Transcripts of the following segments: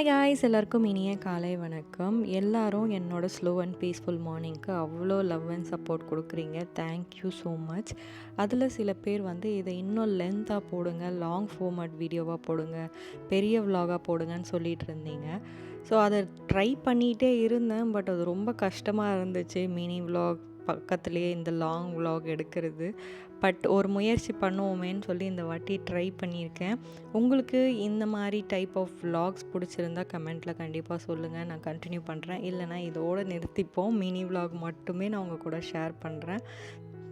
Hi guys, எல்லாருக்கும் இனிய காலை வணக்கம். எல்லாரும் என்னோட ஸ்லோ அண்ட் பீஸ்ஃபுல் மார்னிங்க்கு அவ்வளோ லவ் அண்ட் சப்போர்ட் கொடுக்குறீங்க. Thank you so much. அதில் சில பேர் இதை இன்னும் லென்த்தாக போடுங்க, லாங் ஃபார்மேட் வீடியோவாக போடுங்க, பெரிய விலாகாக போடுங்கன்னு சொல்லிட்டு இருந்தீங்க. ஸோ அதை ட்ரை பண்ணிகிட்டே இருந்தேன். பட் அது ரொம்ப கஷ்டமாக இருந்துச்சு, மினி விலாக் பக்கத்துலேயே இந்த லாங் விலாக் எடுக்கிறது. பட் ஒரு முயற்சி பண்ணுவோமேன்னு சொல்லி இந்த வாட்டி ட்ரை பண்ணியிருக்கேன். உங்களுக்கு இந்த மாதிரி டைப் ஆஃப் விலாக்ஸ் பிடிச்சிருந்தா கமெண்ட்டில் கண்டிப்பாக சொல்லுங்கள். நான் கண்டினியூ பண்ணுறேன். இல்லைனா இதோடு நிறுத்திப்போம். மினி விலாக் மட்டுமே நான் உங்கள் கூட ஷேர் பண்ணுறேன்.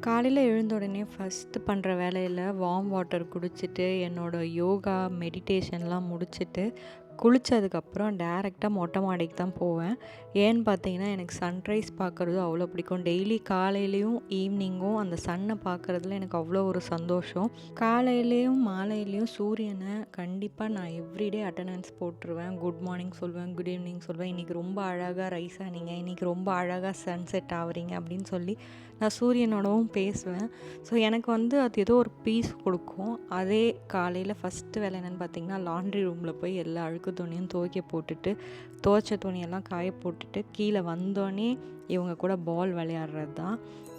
காலையில் எழுந்த உடனே ஃபஸ்ட்டு பண்ணுற வேலையில் வார்ம் வாட்டர் குடிச்சிட்டு என்னோடய யோகா மெடிடேஷன்லாம் முடிச்சுட்டு குளித்ததுக்கப்புறம் டேரெக்டாக மொட்டை மாடிக்கு தான் போவேன். ஏன்னு பார்த்தீங்கன்னா, எனக்கு சன்ரைஸ் பார்க்குறது அவ்வளோ பிடிக்கும். டெய்லி காலையிலையும் ஈவினிங்கும் அந்த சன்னை பார்க்குறதுல எனக்கு அவ்வளோ ஒரு சந்தோஷம். காலையிலையும் மாலையிலையும் சூரியனை கண்டிப்பாக நான் எவ்ரிடே அட்டண்டன்ஸ் போட்டுருவேன். குட் மார்னிங் சொல்வேன், குட் ஈவினிங் சொல்வேன். இன்றைக்கி ரொம்ப அழகாக ரைஸ் ஆனீங்க, இன்றைக்கி ரொம்ப அழகாக சன்செட் ஆகுறீங்க அப்படின்னு சொல்லி நான் சூரியனோடவும் பேசுவேன். ஸோ எனக்கு அது ஏதோ ஒரு பீஸ் கொடுக்கும். அதே காலையில் ஃபஸ்ட்டு வேலை என்னென்னு பார்த்தீங்கன்னா, லாண்ட்ரி ரூமில் போய் எல்லா அழுக்கு துணியும் துவைக்க போட்டுட்டு, துவைச்ச துணியெல்லாம் காய போட்டுட்டு கீழே வந்தோடனே இவங்க கூட பால் விளையாடுறது தான்.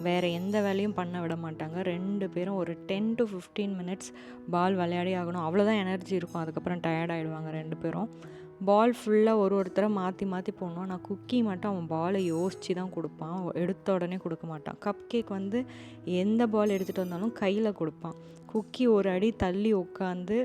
வேறு எந்த வேலையும் பண்ண விட மாட்டாங்க. 2 பேரும் ஒரு 10 to 15 மினிட்ஸ் பால் விளையாடி ஆகணும். அவ்வளோதான் எனர்ஜி இருக்கும். அதுக்கப்புறம் டயர்ட் ஆகிடுவாங்க 2 பேரும். பால் ஃபுல்லாக ஒருத்தரை மாற்றி மாற்றி போடணும். நான் குக்கி மட்டும் அவன் பாலை யோசித்து தான் கொடுப்பான். எடுத்த உடனே கொடுக்க மாட்டான். கப் கேக் எந்த பால் எடுத்துகிட்டு வந்தாலும் கையில் கொடுப்பான். குக்கி ஒரு அடி தள்ளி உட்காந்து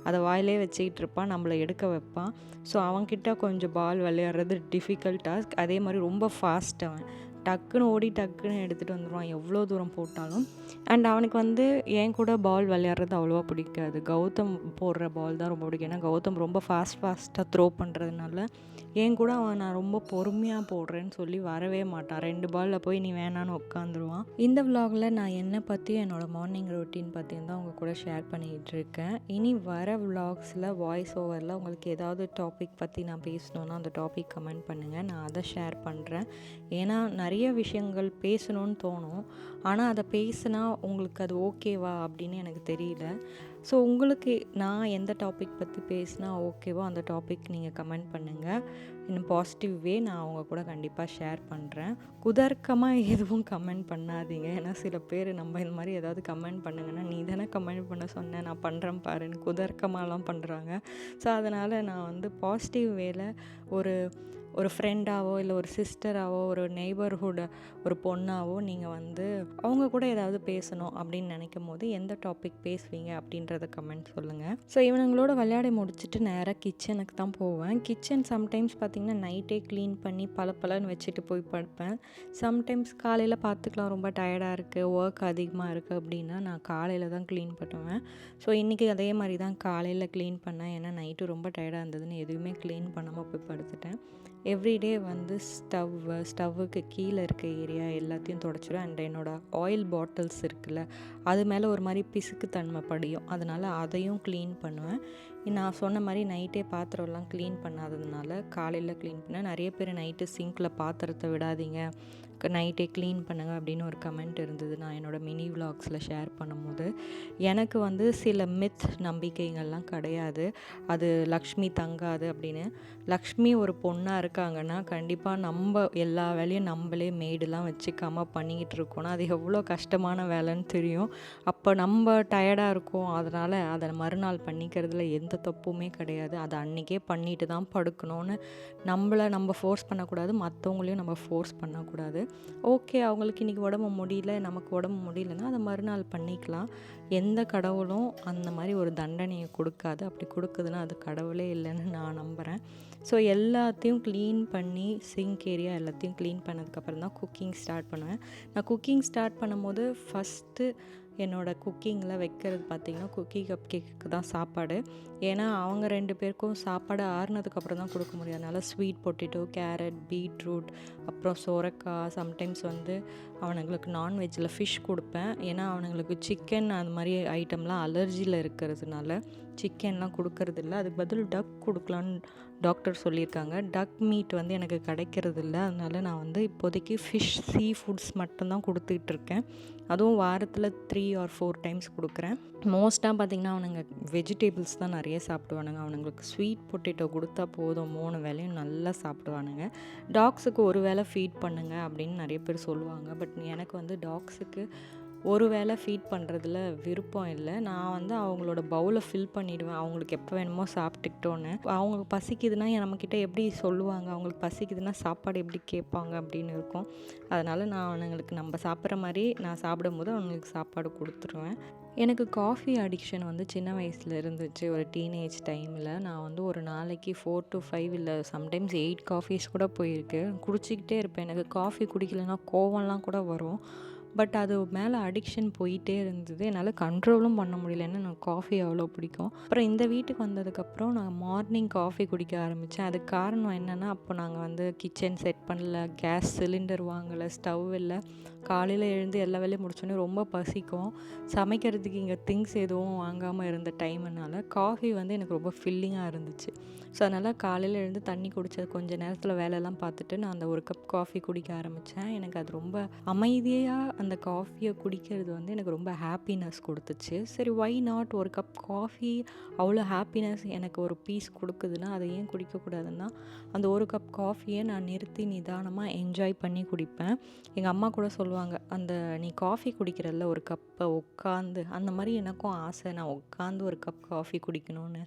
அதை வாயிலே வச்சுக்கிட்டு இருப்பான், நம்மளை எடுக்க வைப்பான். ஸோ அவன்கிட்ட கொஞ்சம் பால் விளையாடுறது டிஃபிகல்ட் டாஸ்க். அதே மாதிரி ரொம்ப ஃபாஸ்ட். அவன் டக்குன்னு ஓடி டக்குன்னு எடுத்துகிட்டு வந்துடுவான் எவ்வளோ தூரம் போட்டாலும். அண்ட் அவனுக்கு என் கூட பால் விளையாடுறது அவ்வளோவா பிடிக்காது. கௌதம் போடுற பால் தான் ரொம்ப பிடிக்கும். ஏன்னா கௌதம் ரொம்ப ஃபாஸ்ட்டாக த்ரோ பண்ணுறதுனால என் கூட நான் ரொம்ப பொறுமையாக போடுறேன்னு சொல்லி வரவே மாட்டான். 2 பாலில் போய் நீ வேணான்னு உட்காந்துருவான். இந்த விலாகில் நான் என்னை பற்றி என்னோடய மார்னிங் ரொட்டீன் பற்றியும் தான் உங்கள் கூட ஷேர் பண்ணிகிட்டு இருக்கேன். இனி வர விலாக்ஸில் வாய்ஸ் ஓவரில் உங்களுக்கு ஏதாவது டாபிக் பற்றி நான் பேசணுன்னா அந்த டாபிக் கமெண்ட் பண்ணுங்கள், நான் அதை ஷேர் பண்ணுறேன். ஏன்னா நிறைய விஷயங்கள் பேசணும்னு தோணும், ஆனால் அதை பேசினா உங்களுக்கு அது ஓகேவா அப்படின்னு எனக்கு தெரியல. ஸோ உங்களுக்கு நான் எந்த டாபிக் பற்றி பேசினா ஓகேவோ அந்த டாபிக் நீங்கள் கமெண்ட் பண்ணுங்கள். இன்னும் பாசிட்டிவ் வே நான் அவங்க கூட கண்டிப்பாக ஷேர் பண்ணுறேன். குதர்க்கமாக எதுவும் கமெண்ட் பண்ணாதீங்க. ஏன்னா சில பேர் நம்ம இந்த மாதிரி ஏதாவது கமெண்ட் பண்ணுங்கன்னா, நீ தானே கமெண்ட் பண்ண சொன்னேன், நான் பண்ணுறேன் பாருன்னு குதர்க்கமாகலாம் பண்ணுறாங்க. ஸோ அதனால் நான் பாசிட்டிவ் வேல ஒரு ஃப்ரெண்டாவோ இல்லை ஒரு சிஸ்டராவோ ஒரு நெய்பர்ஹுட் ஒரு பொண்ணாவோ நீங்கள் அவங்க கூட ஏதாவது பேசணும் அப்படின்னு நினைக்கும் போது எந்த டாபிக் பேசுவீங்க அப்படின்றத கமெண்ட் சொல்லுங்கள். ஸோ இவனுங்களோட விளையாடி முடிச்சுட்டு நேராக கிச்சனுக்கு தான் போவேன். கிச்சன் சம்டைம்ஸ் பார்த்திங்கன்னா நைட்டே க்ளீன் பண்ணி பலன்னு வச்சுட்டு போய் படுப்பேன். சம்டைம்ஸ் காலையில் பார்த்துக்கலாம் ரொம்ப டயர்டாக இருக்குது, ஒர்க் அதிகமாக இருக்குது அப்படின்னா நான் காலையில் தான் க்ளீன் பண்ணுவேன். ஸோ இன்றைக்கி அதே மாதிரி தான் காலையில் க்ளீன் பண்ணேன். ஏன்னா நைட்டு ரொம்ப டயர்டாக இருந்ததுன்னு எதுவுமே க்ளீன் பண்ணாமல் போய் படுத்துட்டேன். எவ்ரிடே ஸ்டவ்வுக்கு கீழே இருக்க ஏரியா எல்லாத்தையும் தொடச்சிடும். அண்ட் என்னோடய ஆயில் பாட்டில்ஸ் இருக்குல்ல, அது மேலே ஒரு மாதிரி பிசுக்கு தன்மை படியும். அதனால் அதையும் க்ளீன் பண்ணுவேன். நான் சொன்ன மாதிரி நைட்டே பாத்திரம்லாம் க்ளீன் பண்ணாததுனால காலையில் க்ளீன் பண்ணேன். நிறைய பேர் நைட்டு சிங்கில் பாத்திரத்தை விடாதீங்க, நைட்டே க்ளீன் பண்ணுங்கள் அப்படின்னு ஒரு கமெண்ட் இருந்தது நான் என்னோடய மினி விலாக்ஸில் ஷேர் பண்ணும்போது. எனக்கு சில மித் நம்பிக்கைகள்லாம் கிடையாது. அது லக்ஷ்மி தங்காது அப்படின்னு. லக்ஷ்மி ஒரு பொண்ணாக இருக்காங்கன்னா கண்டிப்பாக நம்ம எல்லா வேலையும் நம்மளே மெய்டெலாம் வச்சுக்காமல் பண்ணிக்கிட்டு இருக்கோன்னா அது எவ்வளோ கஷ்டமான வேலைன்னு தெரியும். அப்போ நம்ம டயர்டாக இருக்கோம், அதனால் அதை மறுநாள் பண்ணிக்கிறதுல எந்த தப்புமே கிடையாது. அதை அன்றைக்கே பண்ணிட்டு தான் படுக்கணும்னு நம்ம ஃபோர்ஸ் பண்ணக்கூடாது, மற்றவங்களையும் நம்ம ஃபோர்ஸ் பண்ணக்கூடாது. ஓகே, அவங்களுக்கு இன்றைக்கி உடம்பு முடியல, நமக்கு உடம்பு முடியலன்னா அதை மறுநாள் பண்ணிக்கலாம். எந்த கடவுளும் அந்த மாதிரி ஒரு தண்டனையை கொடுக்காது. அப்படி கொடுக்குதுன்னா அது கடவுளே இல்லைன்னு நான் நம்புகிறேன். ஸோ எல்லாத்தையும் க்ளீன் பண்ணி சிங்க் ஏரியா எல்லாத்தையும் க்ளீன் பண்ணதுக்கப்புறம் தான் குக்கிங் ஸ்டார்ட் பண்ணுவேன். நான் குக்கிங் ஸ்டார்ட் பண்ணும்போது ஃபஸ்ட்டு என்னோடய குக்கிங்கில் வைக்கிறது பார்த்திங்கன்னா குக்கி கப் கேக்கு தான் சாப்பாடு. ஏன்னா அவங்க 2 பேருக்கும் சாப்பாடு ஆறுனதுக்கப்புறம் தான் கொடுக்க முடியும். அதனால் ஸ்வீட் பொட்டேட்டோ, கேரட், பீட்ரூட், அப்புறம் சொரக்காய், சம்டைம்ஸ் அவனுங்களுக்கு நான்வெஜ்ஜில் ஃபிஷ் கொடுப்பேன். ஏன்னா அவனுங்களுக்கு சிக்கன் அந்த மாதிரி ஐட்டம்லாம் அலர்ஜியில் இருக்கிறதுனால சிக்கன்லாம் கொடுக்கறதில்ல. அதுக்கு பதில் டக் கொடுக்கலான்னு டாக்டர் சொல்லியிருக்காங்க. டக் மீட் வந்து எனக்கு கிடைக்கிறதில்ல. அதனால நான் வந்து இப்போதைக்கு ஃபிஷ், சீ ஃபுட்ஸ் மட்டும்தான் கொடுத்துக்கிட்டு இருக்கேன். அதுவும் வாரத்தில் 3 ஆர் 4 டைம்ஸ் கொடுக்குறேன். மோஸ்ட்டாக பார்த்திங்கன்னா அவனுங்க வெஜிடேபிள்ஸ் தான் நிறைய சாப்பிடுவானுங்க. அவனுங்களுக்கு ஸ்வீட் பொட்டேட்டோ கொடுத்தா போதும், 3 வேளையும் நல்லா சாப்பிடுவானுங்க. டாக்ஸுக்கு ஒரு வேளை ஃபீட் பண்ணுங்க அப்படின்னு நிறைய பேர் சொல்லுவாங்க. பட் எனக்கு வந்து டாக்ஸுக்கு ஒரு வேளை ஃபீட் பண்ணுறதுல விருப்பம் இல்லை. நான் வந்து அவங்களோட பவுலை ஃபில் பண்ணிவிடுவேன், அவங்களுக்கு எப்போ வேணுமோ சாப்பிட்டுக்கிட்டோன்னு. அவங்களுக்கு பசிக்குதுன்னா நம்மக்கிட்ட எப்படி சொல்லுவாங்க, அவங்களுக்கு பசிக்குதுன்னா சாப்பாடு எப்படி கேட்பாங்க அப்படின்னு இருக்கும். அதனால் நான் அவனுங்களுக்கு நம்ம சாப்பிட்ற மாதிரி நான் சாப்பிடும்போது அவங்களுக்கு சாப்பாடு கொடுத்துருவேன். எனக்கு காஃபி அடிக்ஷன் வந்து சின்ன வயசில் இருந்துச்சு. ஒரு டீனேஜ் டைமில் நான் வந்து ஒரு நாளைக்கு 4 to 5 இல்லை சம்டைம்ஸ் 8 காஃபீஸ் கூட போயிருக்கு. குடிச்சிக்கிட்டே இருப்பேன். எனக்கு காஃபி குடிக்கலைன்னா கோவம்லாம் கூட வரும். பட் அது மேலே அடிக்ஷன் போயிட்டே இருந்தது. என்னால் கண்ட்ரோலும் பண்ண முடியல. ஏன்னா எனக்கு காஃபி அவ்வளோ பிடிக்கும். அப்புறம் இந்த வீட்டுக்கு வந்ததுக்கப்புறம் நான் மார்னிங் காஃபி குடிக்க ஆரம்பித்தேன். அதுக்கு காரணம் என்னென்னா, அப்போ நாங்கள் வந்து கிச்சன் செட் பண்ணல, கேஸ் சிலிண்டர் வாங்கலை, ஸ்டவ் இல்லை. காலையில் எழுந்து எல்லா வேலையும் முடிச்சோடனே ரொம்ப பசிக்கும். சமைக்கிறதுக்கு இங்கே திங்ஸ் எதுவும் வாங்காமல் இருந்த டைம்னால காஃபி வந்து எனக்கு ரொம்ப ஃபில்லிங்காக இருந்துச்சு. ஸோ அதனால் காலையில் எழுந்து தண்ணி குடித்தது கொஞ்சம் நேரத்தில் வேலையெல்லாம் பார்த்துட்டு நான் அந்த ஒரு கப் காஃபி குடிக்க ஆரம்பித்தேன். எனக்கு அது ரொம்ப அமைதியாக அந்த காஃபியை குடிக்கிறது வந்து எனக்கு ரொம்ப ஹாப்பினஸ் கொடுத்துச்சு. சரி, ஒய் நாட், ஒரு கப் காஃபி அவ்வளோ ஹாப்பினஸ் எனக்கு ஒரு பீஸ் கொடுக்குதுன்னா அதை ஏன் குடிக்கக்கூடாதுன்னா, அந்த ஒரு கப் காஃபியை நான் நிறுத்தி நிதானமாக என்ஜாய் பண்ணி குடிப்பேன். எங்கள் அம்மா கூட சொல்லுவாங்க, அந்த நீ காஃபி குடிக்கிறல்ல ஒரு கப்பை உட்காந்து, அந்த மாதிரி எனக்கும் ஆசை, நான் உட்காந்து ஒரு கப் காஃபி குடிக்கணும்னு.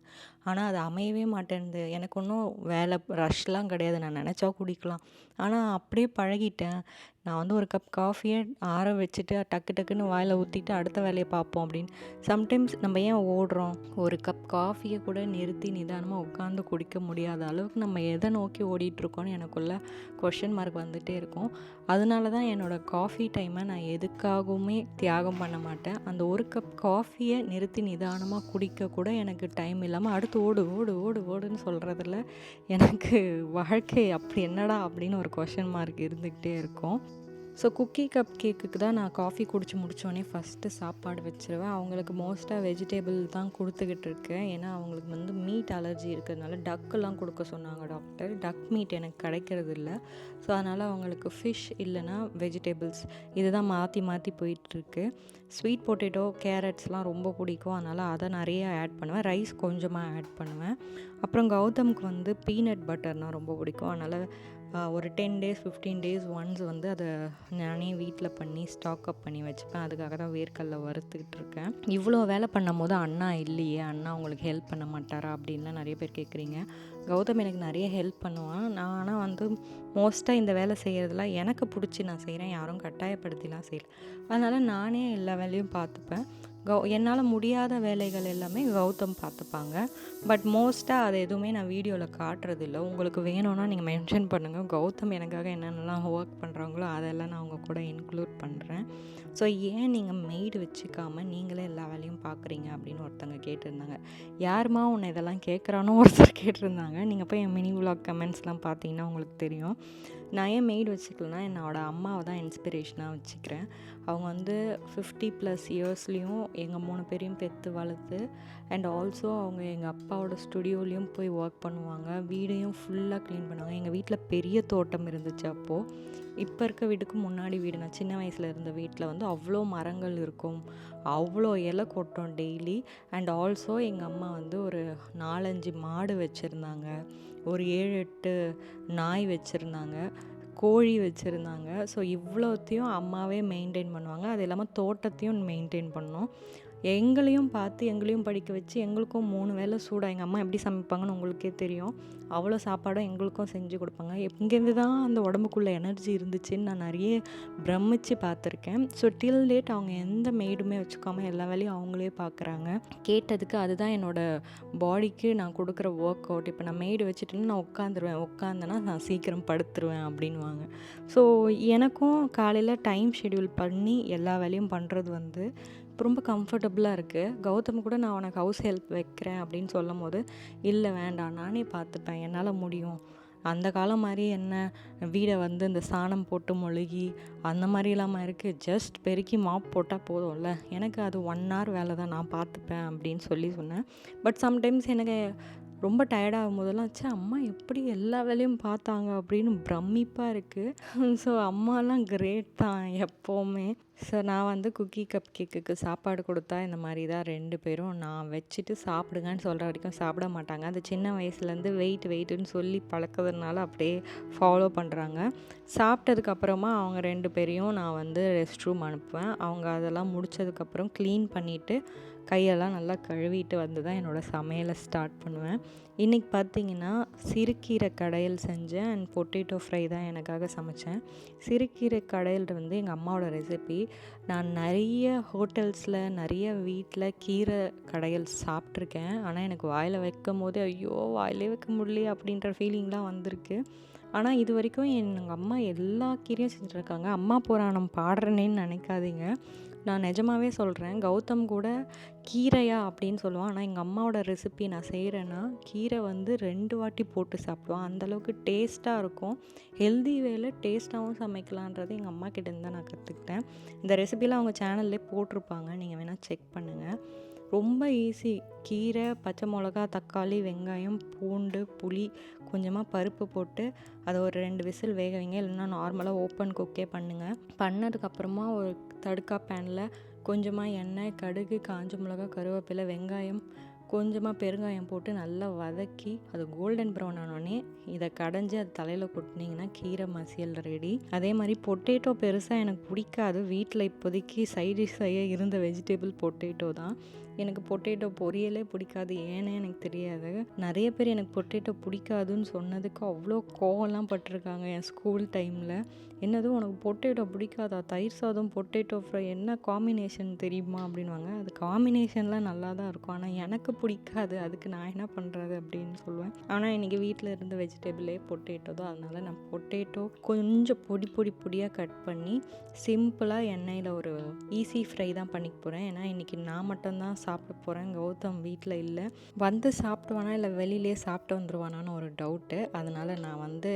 ஆனால் அது அமையவே மாட்டேன்து. எனக்கு ஒன்றும் வேலை ரஷ்லாம் கிடையாது, நான் நினச்சா குடிக்கலாம். ஆனால் அப்படியே பழகிட்டேன். நான் வந்து ஒரு கப் காஃபியை ஆற வச்சுட்டு டக்கு டக்குன்னு வாயில் ஊற்றிட்டு அடுத்த வேலையை பார்ப்போம் அப்படின்னு. சம்டைம்ஸ் நம்ம ஏன் ஓடுறோம்? ஒரு கப் காஃபியை கூட நிறுத்தி நிதானமாக உட்காந்து குடிக்க முடியாத அளவுக்கு நம்ம எதை நோக்கி ஓடிட்டுருக்கோன்னு எனக்குள்ள கொஷின் மார்க் வந்துகிட்டே இருக்கும். அதனால தான் என்னோடய காஃபி டைமை நான் எதுக்காகவுமே தியாகம் பண்ண மாட்டேன். அந்த ஒரு கப் காஃபியை நிறுத்தி நிதானமாக குடிக்க கூட எனக்கு டைம் இல்லாமல் அடுத்து ஓடு ஓடு ஓடு ஓடுன்னு சொல்கிறதில்ல எனக்கு வாழ்க்கை அப்படி என்னடா அப்படின்னு ஒரு கொஷின் மார்க் இருந்துக்கிட்டே இருக்கும். ஸோ குக்கி கப் கேக்குக்கு தான் நான் காஃபி குடிச்சு முடித்தோடனே ஃபஸ்ட்டு சாப்பாடு வச்சுருவேன். அவங்களுக்கு மோஸ்ட்டாக வெஜிடேபிள் தான் கொடுத்துக்கிட்டு இருக்கேன். ஏன்னா அவங்களுக்கு வந்து மீட் அலர்ஜி இருக்கிறதுனால டக்கெல்லாம் கொடுக்க சொன்னாங்க டாக்டர். டக் மீட் எனக்கு கிடைக்கிறது இல்லை. ஸோ அதனால் அவங்களுக்கு ஃபிஷ் இல்லைன்னா வெஜிடேபிள்ஸ் இது தான் மாற்றி மாற்றி போயிட்டுருக்கு. ஸ்வீட் பொட்டேட்டோ, கேரட்ஸ்லாம் ரொம்ப பிடிக்கும். அதனால் அதை நிறைய ஆட் பண்ணுவேன். ரைஸ் கொஞ்சமாக ஆட் பண்ணுவேன். அப்புறம் கௌதமுக்கு வந்து பீனட் பட்டர்னால் ரொம்ப பிடிக்கும். அதனால் ஒரு 10 days 15 days ஒன்ஸ் வந்து அதை நானே வீட்டில் பண்ணி ஸ்டாக் அப் பண்ணி வச்சுப்பேன். அதுக்காக தான் வேர்க்கடலை வறுத்துக்கிட்டு இருக்கேன். இவ்வளோ வேலை பண்ணும் போது அண்ணா இல்லையே, அண்ணா உங்களுக்கு ஹெல்ப் பண்ண மாட்டாரா அப்படின்லாம் நிறைய பேர் கேட்குறீங்க. கௌதம் எனக்கு நிறைய ஹெல்ப் பண்ணுவான். நான் ஆனால் வந்து மோஸ்ட்டாக இந்த வேலை செய்கிறதுலாம் எனக்கு பிடிச்சி நான் செய்கிறேன், யாரும் கட்டாயப்படுத்திலாம் செய்யலை. அதனால் நானே எல்லா வேலையும் பார்த்துப்பேன். என்னால் முடியாத வேலைகள் எல்லாமே கௌதம் பார்த்துப்பாங்க. பட் மோஸ்ட்டாக அது எதுவுமே நான் வீடியோவில் காட்டுறதில்ல. உங்களுக்கு வேணும்னா நீங்கள் மென்ஷன் பண்ணுங்கள். கௌதம் எனக்காக என்னென்னலாம் ஒர்க் பண்ணுறாங்களோ அதெல்லாம் நான் அவங்க கூட இன்க்ளூட் பண்ணுறேன். ஸோ ஏன் நீங்கள் மெய்டு வச்சுக்காமல் நீங்களே எல்லா வேலையும் பார்க்குறீங்க அப்படின்னு ஒருத்தங்க கேட்டிருந்தாங்க. யாருமா உன்னை இதெல்லாம் கேட்குறானோ ஒருத்தர் கேட்டிருந்தாங்க. நீங்கள் போய் என் மினி விலாக் கமெண்ட்ஸ்லாம் பார்த்தீங்கன்னா உங்களுக்கு தெரியும். நான் ஏன் மெய்டு வச்சுக்கலன்னா, என்னோடய அம்மாவை தான் இன்ஸ்பிரேஷனாக வச்சுக்கிறேன். அவங்க வந்து 50+ இயர்ஸ்லேயும் எங்கள் 3 பேரையும் பெற்று வளர்த்து அண்ட் ஆல்சோ அவங்க எங்கள் அப்பாவோட ஸ்டுடியோலேயும் போய் ஒர்க் பண்ணுவாங்க. வீடையும் ஃபுல்லாக க்ளீன் பண்ணுவாங்க. எங்கள் வீட்டில் பெரிய தோட்டம் இருந்துச்சு அப்போது. இப்போ இருக்க வீட்டுக்கு முன்னாடி வீடு, நான் சின்ன வயசில் இருந்த வீட்டில் வந்து அவ்வளோ மரங்கள் இருக்கும், அவ்வளோ இலை கொட்டும் டெய்லி. அண்ட் ஆல்சோ எங்கள் அம்மா வந்து ஒரு 4-5 மாடு வச்சுருந்தாங்க, ஒரு 7-8 நாய் வச்சுருந்தாங்க, கோழி வச்சுருந்தாங்க. ஸோ இவ்வளோத்தையும் அம்மாவே மெயின்டைன் பண்ணுவாங்க. அது இல்லாமல் தோட்டத்தையும் மெயின்டைன் பண்ணோம். எங்களையும் பார்த்து எங்களையும் படிக்க வச்சு எங்களுக்கும் 3 வேளை சூடாக எங்கள் அம்மா எப்படி சமைப்பாங்கன்னு உங்களுக்கே தெரியும். அவ்வளோ சாப்பாடும் எங்களுக்கும் செஞ்சு கொடுப்பாங்க. எங்கேருந்து தான் அந்த உடம்புக்குள்ளே எனர்ஜி இருந்துச்சுன்னு நான் நிறைய பிரமிச்சு பார்த்துருக்கேன். ஸோ டில் டேட் அவங்க எந்த மெய்டுமே வச்சுக்காமல் எல்லா வேலையும் அவங்களே பார்க்குறாங்க. கேட்டதுக்கு அதுதான் என்னோடய பாடிக்கு நான் கொடுக்குற ஒர்க் அவுட். இப்போ நான் மெய்டு வச்சுட்டேன்னா நான் உட்காந்தேன்னா நான் சீக்கிரம் படுத்துருவேன் அப்படின்வாங்க. ஸோ எனக்கும் காலையில் டைம் ஷெட்யூல் பண்ணி எல்லா வேலையும் பண்ணுறது வந்து ரொம்ப கம்ஃபர்டபுளாக இருக்குது. கௌதம் கூட நான் உனக்கு ஹவுஸ் ஹெல்ப் வைக்கிறேன் அப்படின்னு சொல்லும் போது, இல்லை வேண்டாம் நானே பார்த்துப்பேன், என்னால் முடியும், அந்த காலம் மாதிரி என்ன வீடை வந்து இந்த சாணம் போட்டு மொழுகி அந்த மாதிரி இல்லாமல் இருக்குது. ஜஸ்ட் பெருக்கி மாப் போட்டால் போதும்ல, எனக்கு அது 1 hour வேலை தான், நான் பார்த்துப்பேன் அப்படின்னு சொன்னேன். பட் சம்டைம்ஸ் எனக்கு ரொம்ப டயர்டாகும் போதெல்லாம் அம்மா எப்படி எல்லா வேலையும் பார்த்தாங்க அப்படின்னு பிரமிப்பாக இருக்குது. ஸோ அம்மாலாம் கிரேட் தான் எப்போவுமே. ஸோ நான் வந்து குக்கி கப் கேக்குக்கு சாப்பாடு கொடுத்தா இந்த மாதிரி தான் 2 பேரும் நான் வச்சுட்டு சாப்பிடுங்கன்னு சொல்கிற வரைக்கும் சாப்பிட மாட்டாங்க. அது சின்ன வயசுலேருந்து வெயிட்டுன்னு சொல்லி பழக்கிறதுனால அப்படியே ஃபாலோ பண்ணுறாங்க. சாப்பிட்டதுக்கப்புறமா அவங்க 2 பேரையும் நான் வந்து ரெஸ்ட் ரூம் அனுப்புவேன். அவங்க அதெல்லாம் முடித்ததுக்கப்புறம் க்ளீன் பண்ணிவிட்டு கையெல்லாம் நல்லா கழுவிட்டு வந்து தான் என்னோடய சமையலை ஸ்டார்ட் பண்ணுவேன். இன்றைக்கி பார்த்திங்கன்னா சிறுகீரை கடையல் செஞ்சேன் அண்ட் பொட்டேட்டோ ஃப்ரை தான் எனக்காக சமைச்சேன். சிறுகீரை கடையல் வந்து எங்கள் அம்மாவோட ரெசிபி. நான் நிறைய ஹோட்டல்ஸில் நிறைய வீட்டில் கீரை கடையல் சாப்பிட்ருக்கேன். ஆனால் எனக்கு வாயில் வைக்கும் போது ஐயோ வாயிலே வைக்க முடியலையே அப்படின்ற ஃபீலிங்லாம் வந்திருக்கு. ஆனால் இது வரைக்கும் எங்கள் அம்மா எல்லா கீரையும் செஞ்சுருக்காங்க. அம்மா புராணம் பாடுறேனேன்னு நினைக்காதீங்க, நான் நிஜமாகவே சொல்கிறேன். கௌதம் கூட கீரையா அப்படின்னு சொல்லுவான். ஆனால் எங்கள் அம்மாவோட ரெசிபி நான் செய்கிறேன்னா கீரை வந்து 2 வாட்டி போட்டு சாப்பிடுவான். அந்தளவுக்கு டேஸ்ட்டாக இருக்கும். ஹெல்தி வேலை டேஸ்ட்டாகவும் சமைக்கலான்றது எங்கள் அம்மா கிட்டேருந்து தான் நான் கற்றுக்கிட்டேன். இந்த ரெசிபிலாம் அவங்க சேனல்லே போட்டிருப்பாங்க, நீங்கள் வேணால் செக் பண்ணுங்கள். ரொம்ப ஈஸி. கீரை, பச்சை மிளகா, தக்காளி, வெங்காயம், பூண்டு, புளி, கொஞ்சமாக பருப்பு போட்டு அதை ஒரு 2 விசில் வேக வைங்க. இல்லைன்னா நார்மலாக ஓப்பன் குக்கே பண்ணுங்கள். பண்ணதுக்கப்புறமா ஒரு தடுக்கா பேனில் கொஞ்சமாக எண்ணெய், கடுகு, காஞ்ச மிளகா, கருவேப்பிலை, வெங்காயம், கொஞ்சமாக பெருங்காயம் போட்டு நல்லா வதக்கி அது கோல்டன் ப்ரௌன் ஆனோடனே இதை கடைஞ்சி அது தலையில் கொட்டினீங்கன்னா கீரை மசியல் ரெடி. அதே மாதிரி பொட்டேட்டோ பெருசாக எனக்கு பிடிக்காது. வீட்டில் இப்போதைக்கு சைடிஷ் செய்ய இருந்த வெஜிடபிள் பொட்டேட்டோ தான். எனக்கு பொட்டேட்டோ பொரியலே பிடிக்காது, ஏன்னு எனக்கு தெரியாது. நிறைய பேர் எனக்கு பொட்டேட்டோ பிடிக்காதுன்னு சொன்னதுக்கு அவ்வளோ கோவம்லாம் பட்டிருக்காங்க என் ஸ்கூல் டைமில். என்னது உனக்கு பொட்டேட்டோ பிடிக்காதா, தயிர் சாதம் பொட்டேட்டோ ஃப்ரை என்ன காம்பினேஷன் தெரியுமா அப்படின்வாங்க. அது காம்பினேஷன்லாம் நல்லா தான் இருக்கும், ஆனால் எனக்கு பிடிக்காது, அதுக்கு நான் என்ன பண்ணுறது அப்படின்னு சொல்லுவேன். ஆனால் இன்றைக்கி வீட்டில் இருந்த வெஜிடபிளே பொட்டேட்டோ தான். அதனால் நான் பொட்டேட்டோ கொஞ்சம் பொடியாக கட் பண்ணி சிம்பிளாக எண்ணெயில் ஒரு ஈஸி ஃப்ரை தான் பண்ணிக்க போகிறேன். ஏன்னா இன்றைக்கி நான் மட்டும்தான் சாப்பிட போகிறேன். கௌதம் வீட்டில் இல்லை. வந்து சாப்பிடுவானா இல்லை வெளியிலே சாப்பிட்டு வந்துடுவானான்னு ஒரு டவுட்டு. அதனால் நான் வந்து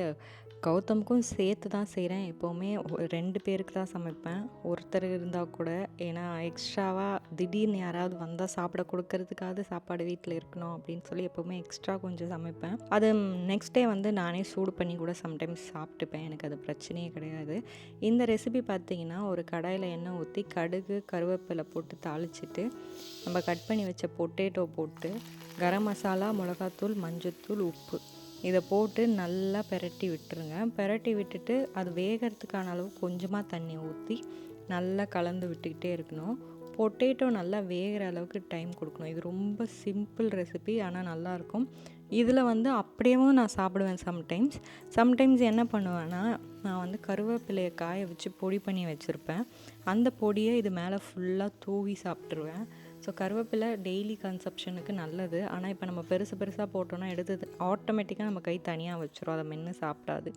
கௌதமுக்கும் சேர்த்து தான் செய்கிறேன். எப்போவுமே 2 பேருக்கு தான் சமைப்பேன், ஒருத்தர் இருந்தால் கூட. ஏன்னா எக்ஸ்ட்ராவாக திடீர்னு யாராவது வந்தால் சாப்பிட கொடுக்கறதுக்காவது சாப்பாடு வீட்டில் இருக்கணும் அப்படின்னு சொல்லி எப்போவுமே எக்ஸ்ட்ரா கொஞ்சம் சமைப்பேன். அது நெக்ஸ்ட் டே வந்து நானே சூடு பண்ணி கூட சம்டைம்ஸ் சாப்பிட்டுப்பேன், எனக்கு அது பிரச்சனையே கிடையாது. இந்த ரெசிபி பார்த்திங்கன்னா ஒரு கடாயில் எண்ணெய் ஊற்றி கடுகு, கருவேப்பிலை போட்டு தாளிச்சிட்டு நம்ம கட் பண்ணி வச்ச பொட்டேட்டோ போட்டு கரம் மசாலா, மிளகாத்தூள், மஞ்சத்தூள், உப்பு இதை போட்டு நல்லா பெரட்டி விட்டுருங்க. பெரட்டி விட்டுட்டு அது வேகிறதுக்கான அளவு கொஞ்சமாக தண்ணி ஊற்றி நல்லா கலந்து விட்டுக்கிட்டே இருக்கணும். பொட்டேட்டோ நல்லா வேகிற அளவுக்கு டைம் கொடுக்கணும். இது ரொம்ப சிம்பிள் ரெசிபி, ஆனால் நல்லாயிருக்கும். இதில் வந்து அப்படியேவும் நான் சாப்பிடுவேன். சம்டைம்ஸ் என்ன பண்ணுவேன்னா, நான் வந்து கருவேப்பிலையை காய வச்சு பொடி பண்ணி வச்சுருப்பேன். அந்த பொடியை இது மேலே ஃபுல்லாக தூவி சாப்பிட்ருவேன். ஸோ கருவேப்பிலை டெய்லி கன்சப்ஷனுக்கு நல்லது. ஆனால் இப்போ நம்ம பெருசாக போட்டோன்னா எடுத்து ஆட்டோமேட்டிக்காக நம்ம கை தனியாக வச்சிரும், அதை மென்று சாப்பிடாது.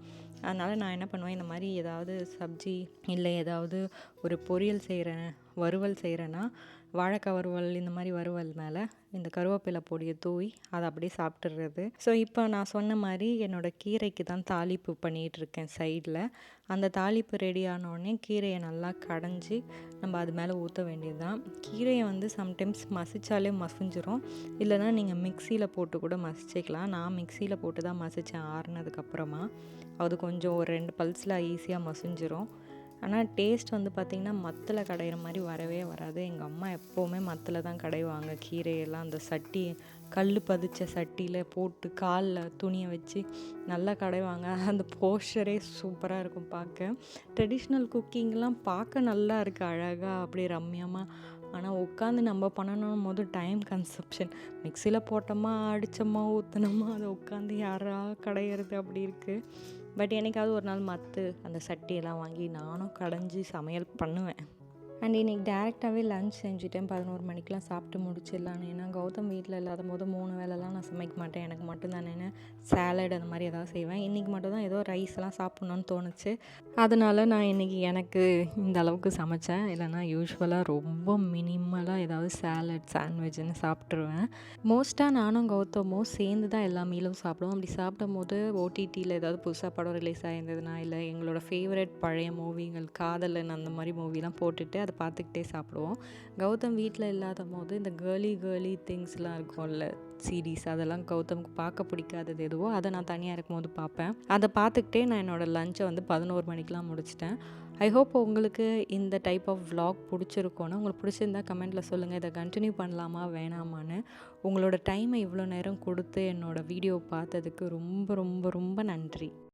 அதனால் நான் என்ன பண்ணுவேன், இந்த மாதிரி ஏதாவது சப்ஜி இல்லை ஏதாவது ஒரு பொரியல் செய்கிறேன், வறுவல் செய்கிறேன்னா வாழைக்காய் வறுவல் இந்த மாதிரி வறுவல் மேலே இந்த கருவேப்பிலை பொடியை தூவி அதை அப்படியே சாப்பிட்டுறது. ஸோ இப்போ நான் சொன்ன மாதிரி என்னோடய கீரைக்கு தான் தாளிப்பு பண்ணிகிட்ருக்கேன் சைடில். அந்த தாளிப்பு ரெடி ஆனோடனே கீரையை நல்லா கடைஞ்சி நம்ம அது மேலே ஊற்ற வேண்டியது தான். கீரையை வந்து சம்டைம்ஸ் மசித்தாலே மசிஞ்சிரும், இல்லைனா நீங்கள் மிக்சியில் போட்டு கூட மசிச்சிக்கலாம். நான் மிக்சியில் போட்டு தான் மசித்தேன் ஆறுனதுக்கப்புறமா. அது கொஞ்சம் ஒரு 2 பல்ஸில் ஈஸியாக மசிஞ்சிரும். ஆனால் டேஸ்ட் வந்து பார்த்திங்கன்னா மத்தில் கடையிற மாதிரி வரவே வராது. எங்கள் அம்மா எப்போவுமே மத்தில் தான் கடைவாங்க கீரையெல்லாம். அந்த சட்டி கல் பதிச்ச சட்டியில் போட்டு காலில் துணியை வச்சு நல்லா கடைவாங்க. அந்த போஸ்டரே சூப்பராக இருக்கும் பார்க்க. ட்ரெடிஷ்னல் குக்கிங்லாம் பார்க்க நல்லா இருக்குது, அழகாக அப்படியே ரம்யமாக. ஆனால் உட்காந்து நம்ம பண்ணணும் போது டைம் கன்சப்ஷன். மிக்சியில் போட்டோமா, அடித்தோமா, ஊற்றினோமா, அதை உட்காந்து யாரா கடையிறது அப்படி இருக்குது. பட் என்னைக்காவது ஒரு நாள் அந்த சட்டியெல்லாம் வாங்கி நானும் கடைஞ்சி சமையல் பண்ணுவேன். அண்ட் இன்றைக்கி டேரெக்டாகவே லஞ்ச் செஞ்சுட்டேன். 11 மணிக்கெலாம் சாப்பிட்டு முடிச்சிடலான்னு. ஏன்னா கௌதம் வீட்டில் இல்லாத போது 3 வேளைலாம் நான் சமைக்க மாட்டேன். எனக்கு மட்டும் தானேன்னு சேலட் அந்த மாதிரி ஏதாவது செய்வேன். இன்றைக்கி மட்டும் தான் ஏதோ ரைஸ்லாம் சாப்பிட்ணுன்னு தோணுச்சு. அதனால் நான் இன்றைக்கி எனக்கு இந்த அளவுக்கு சமைச்சேன். இல்லைனா யூஸ்வலாக ரொம்ப மினிமலாக ஏதாவது சேலட் சாண்ட்விச்னு சாப்பிட்ருவேன். மோஸ்ட்டாக நானும் கௌதமும் சேர்ந்து தான் எல்லா மீலும் சாப்பிடுவோம். அப்படி சாப்பிடும்போது ஓடிடியில் ஏதாவது புதுசாக படம் ரிலீஸ் ஆகியிருந்ததுன்னா, இல்லை எங்களோட ஃபேவரட் பழைய மூவிகள் காதலன் அந்த மாதிரி மூவிலாம் போட்டுட்டு அதை பார்த்துக்கிட்டே சாப்பிடுவோம். கௌதம் வீட்டில் இல்லாத போது இந்த கேர்லி திங்ஸ்லாம் இருக்கும்ல சீரீஸ், அதெல்லாம் கௌதமுக்கு பார்க்க பிடிக்காதது எதுவோ அதை நான் தனியாக இருக்கும்போது பார்ப்பேன். அதை பார்த்துக்கிட்டே நான் என்னோடய லஞ்சை வந்து 11 மணிக்கெலாம் முடிச்சிட்டேன். ஐ ஹோப் உங்களுக்கு இந்த டைப் ஆஃப் விலாக் பிடிச்சிருக்கோன்னு. உங்களுக்கு பிடிச்சிருந்தா கமெண்ட்டில் சொல்லுங்கள். இதை கண்டினியூ பண்ணலாமா வேணாமான்னு. உங்களோட டைமை இவ்வளோ நேரம் கொடுத்து என்னோடய வீடியோ பார்த்ததுக்கு ரொம்ப ரொம்ப ரொம்ப நன்றி.